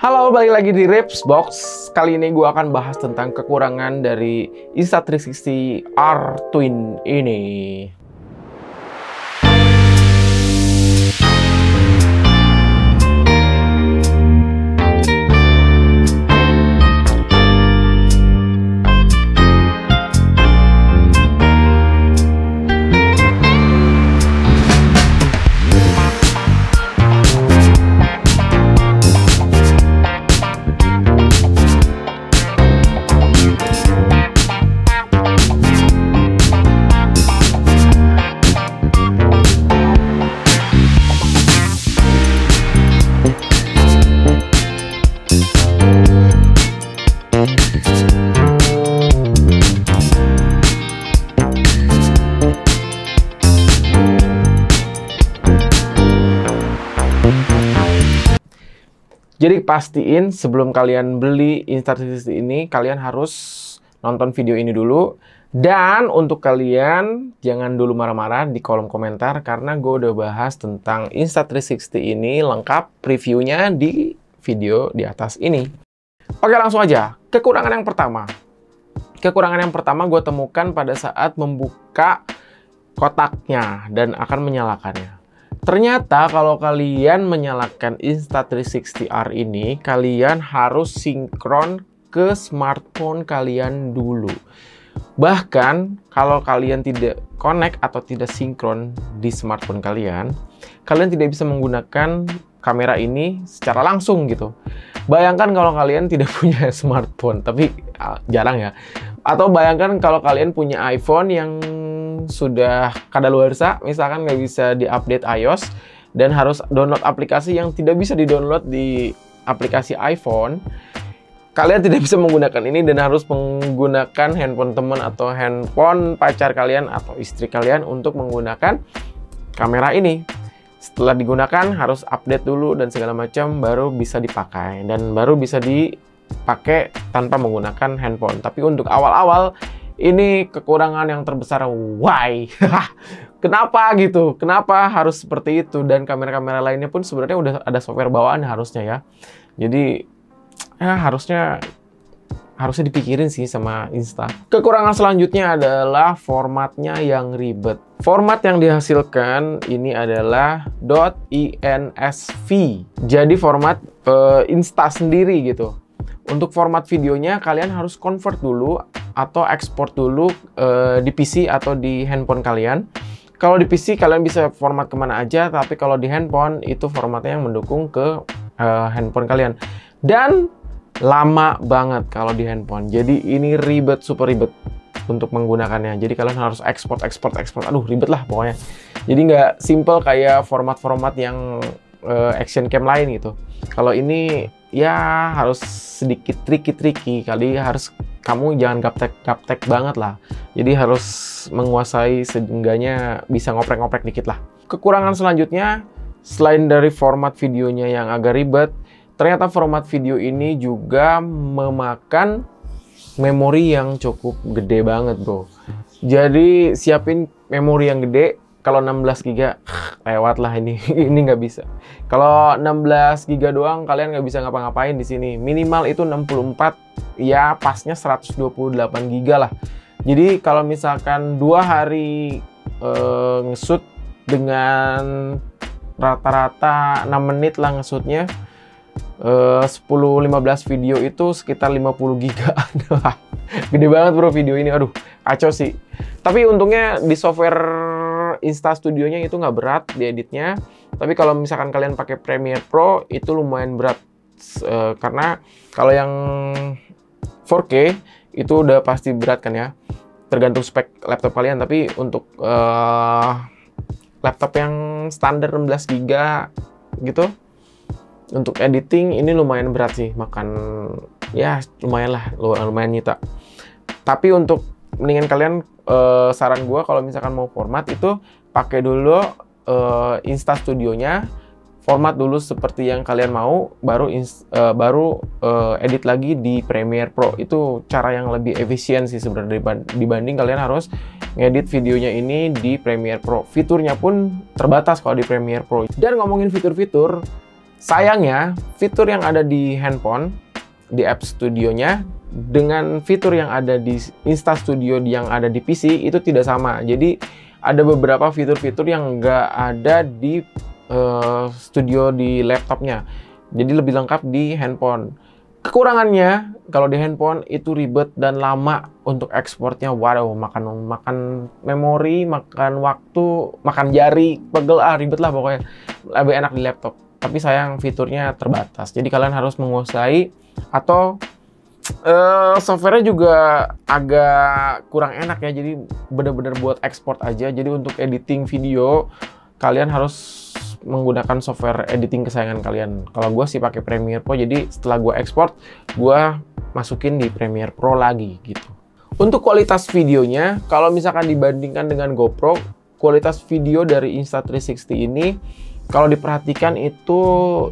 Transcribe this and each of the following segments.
Halo, balik lagi di Ripsbox. Kali ini gue akan bahas tentang kekurangan dari Insta360 R Twin ini. Jadi pastiin sebelum kalian beli Insta360 ini, kalian harus nonton video ini dulu. Dan untuk kalian, jangan dulu marah-marah di kolom komentar, karena gue udah bahas tentang Insta360 ini lengkap previewnya di video di atas ini. Oke, langsung aja. Kekurangan yang pertama. Kekurangan yang pertama gue temukan pada saat membuka kotaknya dan akan menyalakannya. Ternyata kalau kalian menyalakan Insta360R ini, kalian harus sinkron ke smartphone kalian dulu. Bahkan kalau kalian tidak connect atau tidak sinkron di smartphone kalian tidak bisa menggunakan kamera ini secara langsung gitu. Bayangkan kalau kalian tidak punya smartphone, tapi jarang ya. Atau bayangkan kalau kalian punya iPhone yang sudah kadaluarsa, misalkan nggak bisa diupdate iOS dan harus download aplikasi yang tidak bisa di-download di aplikasi iPhone, kalian tidak bisa menggunakan ini dan harus menggunakan handphone teman atau handphone pacar kalian atau istri kalian untuk menggunakan kamera ini. Setelah digunakan harus update dulu dan segala macam baru bisa dipakai dan baru bisa dipakai tanpa menggunakan handphone. Tapi untuk awal-awal ini kekurangan yang terbesar. Why? Kenapa gitu? Kenapa harus seperti itu? Dan kamera-kamera lainnya pun sebenarnya udah ada software bawaan harusnya ya. Jadi ya harusnya dipikirin sih sama Insta. Kekurangan selanjutnya adalah formatnya yang ribet. Format yang dihasilkan ini adalah .insv. Jadi format Insta sendiri gitu. Untuk format videonya kalian harus convert dulu atau ekspor dulu di PC atau di handphone kalian. Kalau di PC kalian bisa format kemana aja, tapi kalau di handphone itu formatnya yang mendukung ke handphone kalian. Dan lama banget kalau di handphone. Jadi ini ribet, super ribet untuk menggunakannya. Jadi kalian harus ekspor. Aduh, ribet lah pokoknya. Jadi nggak simple kayak format-format yang action cam lain gitu. Kalau ini ya harus sedikit tricky kali, harus kamu jangan gaptek banget lah. Jadi harus menguasai, seenggaknya bisa ngoprek-ngoprek dikit lah. Kekurangan selanjutnya, selain dari format videonya yang agak ribet, ternyata format video ini juga memakan memori yang cukup gede banget bro. Jadi siapin memori yang gede. Kalau 16 GB lewat lah ini. Ini nggak bisa. Kalau 16 GB doang kalian nggak bisa ngapa-ngapain di sini. Minimal itu 64, ya pasnya 128 GB lah. Jadi kalau misalkan 2 hari nge-shoot dengan rata-rata 6 menit lah nge-shootnya, 10-15 video itu sekitar 50 GB. Gede banget bro video ini. Aduh, kacau sih. Tapi untungnya di software Insta Studio-nya itu nggak berat dieditnya. Tapi kalau misalkan kalian pakai Premiere Pro itu lumayan berat. Karena kalau yang 4K itu udah pasti berat kan ya. Tergantung spek laptop kalian. Tapi untuk laptop yang standar 16 GB gitu, untuk editing ini lumayan berat sih. Makan ya lumayan lah, lumayan nyita. Tapi untuk mendingan kalian, saran gue kalau misalkan mau format itu pakai dulu Insta Studio-nya, format dulu seperti yang kalian mau, baru edit lagi di Premiere Pro. Itu cara yang lebih efisien sih sebenarnya dibanding kalian harus ngedit videonya ini di Premiere Pro. Fiturnya pun terbatas kalau di Premiere Pro. Dan ngomongin fitur-fitur, Sayangnya, fitur yang ada di handphone, di App Studio-nya, dengan fitur yang ada di Insta Studio yang ada di PC, itu tidak sama. Jadi, ada beberapa fitur-fitur yang nggak ada di studio di laptopnya. Jadi, lebih lengkap di handphone. Kekurangannya, kalau di handphone itu ribet dan lama untuk ekspornya. Waduh, makan memori, makan waktu, makan jari, pegel, ribet lah pokoknya. Lebih enak di laptop. Tapi sayang fiturnya terbatas. Jadi kalian harus menguasai, atau softwarenya juga agak kurang enak ya. Jadi bener-bener buat ekspor aja. Jadi untuk editing video kalian harus menggunakan software editing kesayangan kalian. Kalau gue sih pakai Premiere Pro. Jadi setelah gue ekspor, gue masukin di Premiere Pro lagi gitu. Untuk kualitas videonya, kalau misalkan dibandingkan dengan GoPro, kualitas video dari Insta360 ini kalau diperhatikan itu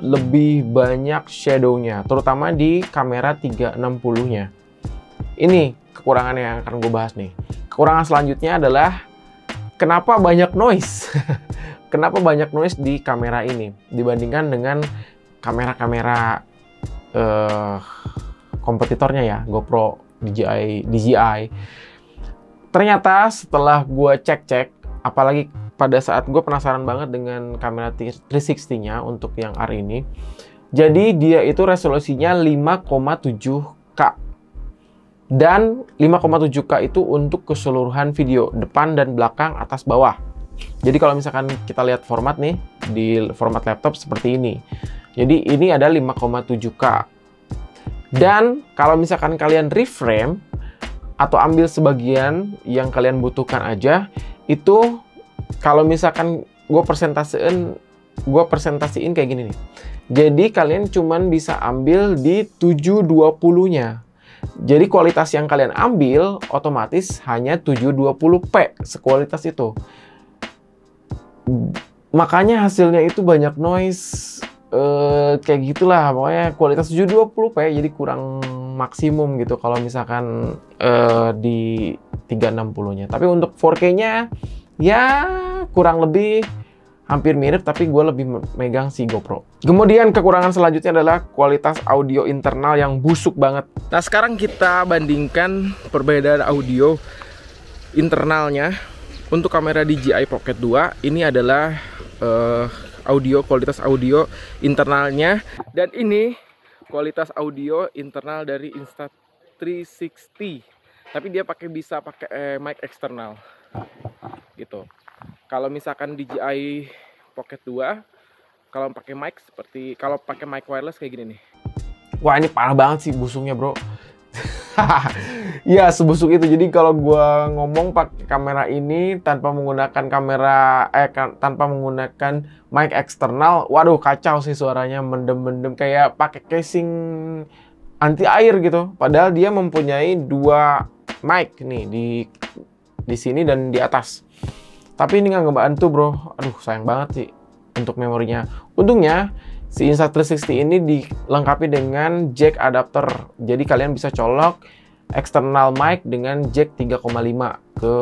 lebih banyak shadow-nya, terutama di kamera 360-nya. Ini kekurangannya yang akan gue bahas nih. Kekurangan selanjutnya adalah kenapa banyak noise? Kenapa banyak noise di kamera ini dibandingkan dengan kamera-kamera kompetitornya ya, GoPro, DJI. Ternyata setelah gue cek-cek, apalagi pada saat gue penasaran banget dengan kamera 360-nya untuk yang R ini. Jadi dia itu resolusinya 5,7K. Dan 5,7K itu untuk keseluruhan video, depan dan belakang, atas bawah. Jadi kalau misalkan kita lihat format nih, di format laptop seperti ini. Jadi ini ada 5,7K. Dan kalau misalkan kalian reframe, atau ambil sebagian yang kalian butuhkan aja, itu kalau misalkan gue presentasiin kayak gini nih. Jadi kalian cuman bisa ambil di 720-nya. Jadi kualitas yang kalian ambil otomatis hanya 720p, sekualitas itu. Makanya hasilnya itu banyak noise, kayak gitulah. Pokoknya kualitas 720p jadi kurang maksimum gitu kalau misalkan di 360-nya. Tapi untuk 4K-nya ya kurang lebih hampir mirip, tapi gue lebih megang si GoPro. Kemudian kekurangan selanjutnya adalah kualitas audio internal yang busuk banget. Nah sekarang kita bandingkan perbedaan audio internalnya. Untuk kamera DJI Pocket 2 ini adalah kualitas audio internalnya, dan ini kualitas audio internal dari Insta360. Tapi dia bisa pakai mic eksternal gitu. Kalau misalkan DJI Pocket 2 kalau pakai mic mic wireless kayak gini nih. Wah, ini parah banget sih busuknya, bro. Ya, sebusuk itu. Jadi kalau gua ngomong pakai kamera ini tanpa menggunakan tanpa menggunakan mic eksternal, waduh kacau sih suaranya, mendem-mendem kayak pakai casing anti air gitu. Padahal dia mempunyai dua mic nih di sini dan di atas. Tapi ini nggak ngebantu, bro. Aduh, sayang banget sih untuk memorinya. Untungnya si Insta360 ini dilengkapi dengan jack adapter. Jadi kalian bisa colok external mic dengan jack 3,5 ke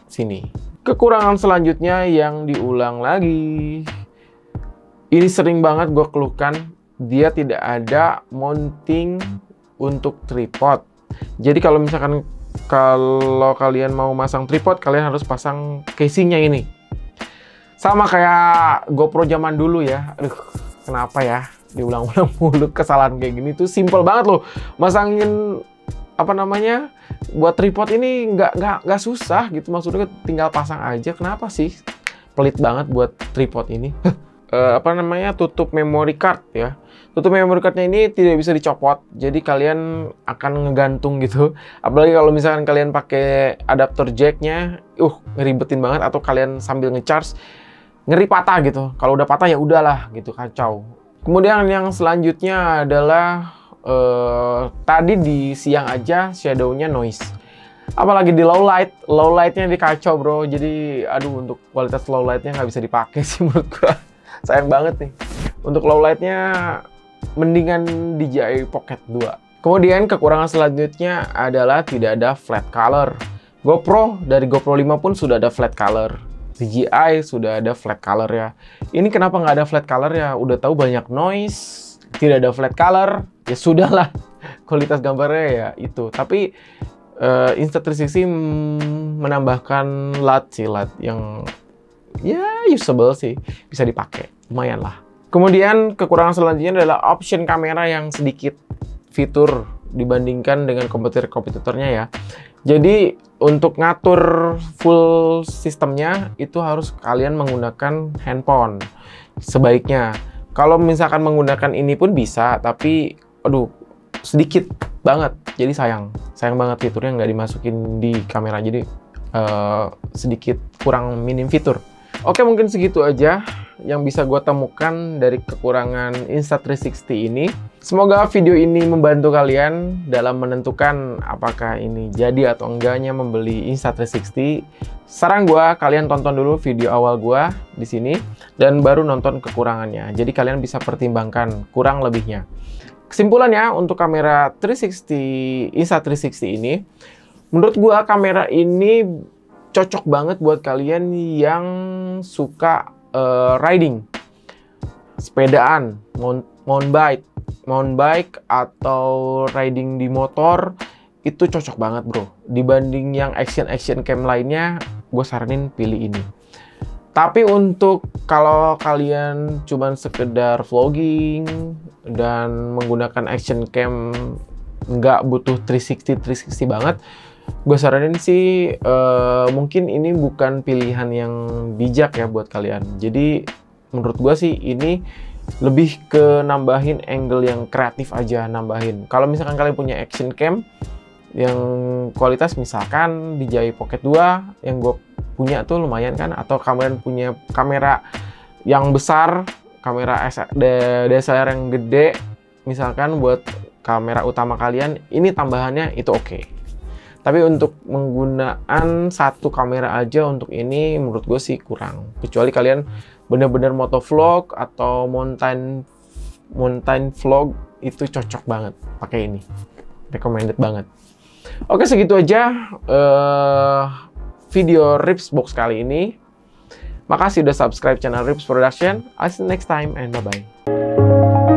sini. Kekurangan selanjutnya yang diulang lagi. Ini sering banget gue keluhkan, dia tidak ada mounting untuk tripod. Jadi kalau misalkan kalian mau masang tripod, kalian harus pasang casingnya ini. Sama kayak GoPro zaman dulu ya. Aduh, kenapa ya diulang-ulang mulu kesalahan kayak gini tuh. Simple banget loh. Masangin buat tripod ini nggak susah gitu. Maksudnya tinggal pasang aja. Kenapa sih pelit banget buat tripod ini? Tutup memory card ya. Tutup memory cardnya ini tidak bisa dicopot, jadi kalian akan ngegantung gitu. Apalagi kalau misalkan kalian pakai adapter jacknya, ngeribetin banget. Atau kalian sambil ngecharge, ngeri patah gitu. Kalau udah patah ya udahlah gitu, kacau. Kemudian yang selanjutnya adalah tadi di siang aja shadow-nya noise. Apalagi di low lightnya di kacau, bro. Jadi aduh, untuk kualitas low lightnya nggak bisa dipakai sih menurut gua. Sayang banget nih. Untuk low lightnya mendingan DJI Pocket 2. Kemudian kekurangan selanjutnya adalah tidak ada flat color. Dari GoPro 5 pun sudah ada flat color. DJI sudah ada flat color ya. Ini kenapa nggak ada flat color ya? Udah tahu banyak noise, tidak ada flat color, ya sudahlah. Kualitas gambarnya ya itu. Tapi Insta360 menambahkan LUT yang ya usable sih, bisa dipakai, lumayan lah. Kemudian kekurangan selanjutnya adalah option kamera yang sedikit fitur dibandingkan dengan kompetitornya ya. Jadi untuk ngatur full sistemnya itu harus kalian menggunakan handphone sebaiknya. Kalau misalkan menggunakan ini pun bisa, tapi aduh sedikit banget, jadi sayang banget fiturnya nggak dimasukin di kamera, jadi sedikit kurang minim fitur. Oke, mungkin segitu aja yang bisa gue temukan dari kekurangan Insta360 ini. Semoga video ini membantu kalian dalam menentukan apakah ini jadi atau enggaknya membeli Insta360. Saran gue, kalian tonton dulu video awal gue di sini dan baru nonton kekurangannya. Jadi kalian bisa pertimbangkan kurang lebihnya. Kesimpulannya untuk kamera Insta360 ini, menurut gue kamera ini cocok banget buat kalian yang suka riding, sepedaan, mountain bike atau riding di motor, itu cocok banget bro. Dibanding yang action cam lainnya, gue saranin pilih ini. Tapi untuk kalau kalian cuman sekedar vlogging dan menggunakan action cam, nggak butuh 360 banget, gue saranin sih mungkin ini bukan pilihan yang bijak ya buat kalian. Jadi menurut gue sih ini lebih ke nambahin angle yang kreatif aja, nambahin. Kalau misalkan kalian punya action cam yang kualitas, misalkan DJI Pocket 2 yang gue punya tuh lumayan kan, atau kalian punya kamera yang besar, kamera DSLR yang gede misalkan buat kamera utama kalian, ini tambahannya itu oke. Tapi untuk menggunakan satu kamera aja untuk ini menurut gue sih kurang. Kecuali kalian bener-bener motovlog atau mountain vlog, itu cocok banget pakai ini, recommended banget. Oke, segitu aja video Rips Box kali ini. Makasih udah subscribe channel Rips Production. I'll see you next time and bye-bye.